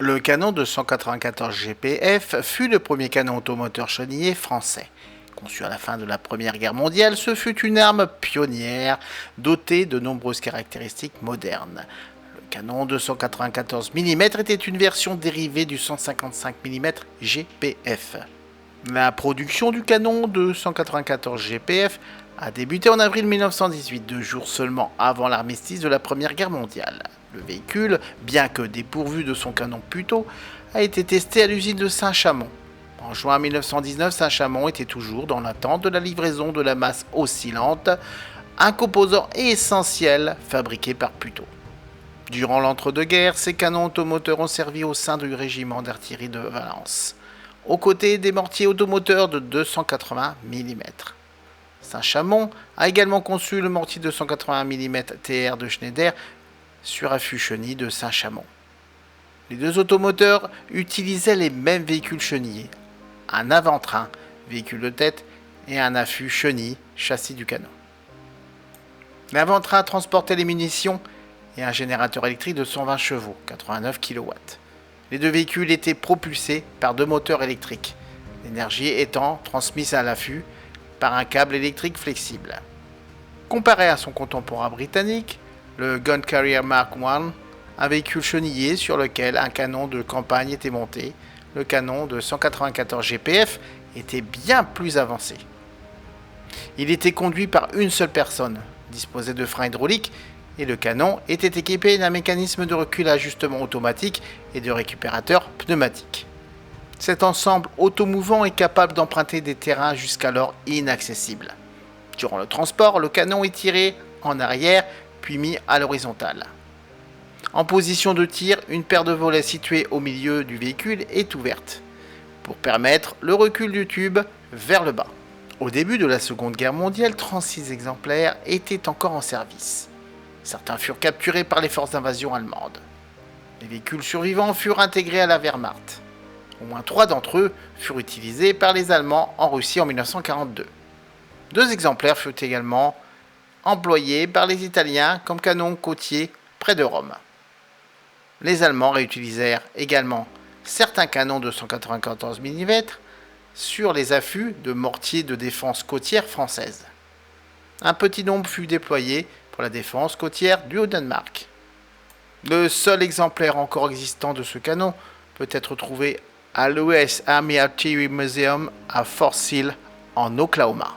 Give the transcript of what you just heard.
Le canon de 194 GPF fut le premier canon automoteur chenillé français. Conçu à la fin de la Première Guerre mondiale, ce fut une arme pionnière dotée de nombreuses caractéristiques modernes. Le canon de 194 mm était une version dérivée du 155 mm GPF. La production du canon de 194 GPF a débuté en avril 1918, 2 jours seulement avant l'armistice de la Première Guerre mondiale. Le véhicule, bien que dépourvu de son canon Puteaux, a été testé à l'usine de Saint-Chamond. En juin 1919, Saint-Chamond était toujours dans l'attente de la livraison de la masse oscillante, un composant essentiel fabriqué par Puteaux. Durant l'entre-deux-guerres, ces canons automoteurs ont servi au sein du régiment d'artillerie de Valence, aux côtés des mortiers automoteurs de 280 mm. Saint-Chamond a également conçu le mortier 280 mm TR de Schneider sur affût chenille de Saint-Chamond. Les deux automoteurs utilisaient les mêmes véhicules chenillés, un avant-train, véhicule de tête, et un affût chenille, châssis du canon. L'avant-train transportait les munitions et un générateur électrique de 120 chevaux, 89 kW. Les deux véhicules étaient propulsés par 2 moteurs électriques, l'énergie étant transmise à l'affût par un câble électrique flexible. Comparé à son contemporain britannique, le Gun Carrier Mark I, un véhicule chenillé sur lequel un canon de campagne était monté, le canon de 194 GPF était bien plus avancé. Il était conduit par une seule personne, disposait de freins hydrauliques, et le canon était équipé d'un mécanisme de recul à ajustement automatique et de récupérateur pneumatique. Cet ensemble automouvant est capable d'emprunter des terrains jusqu'alors inaccessibles. Durant le transport, le canon est tiré en arrière puis mis à l'horizontale. En position de tir, une paire de volets située au milieu du véhicule est ouverte pour permettre le recul du tube vers le bas. Au début de la Seconde Guerre mondiale, 36 exemplaires étaient encore en service. Certains furent capturés par les forces d'invasion allemandes. Les véhicules survivants furent intégrés à la Wehrmacht. Au moins 3 d'entre eux furent utilisés par les Allemands en Russie en 1942. 2 exemplaires furent également employés par les Italiens comme canon côtier près de Rome. Les Allemands réutilisèrent également certains canons de 194 mm sur les affûts de mortiers de défense côtière française. Un petit nombre fut déployé pour la défense côtière du Haut-Danemark. Le seul exemplaire encore existant de ce canon peut être trouvé à l'US Army Artillery Museum à Fort Sill en Oklahoma.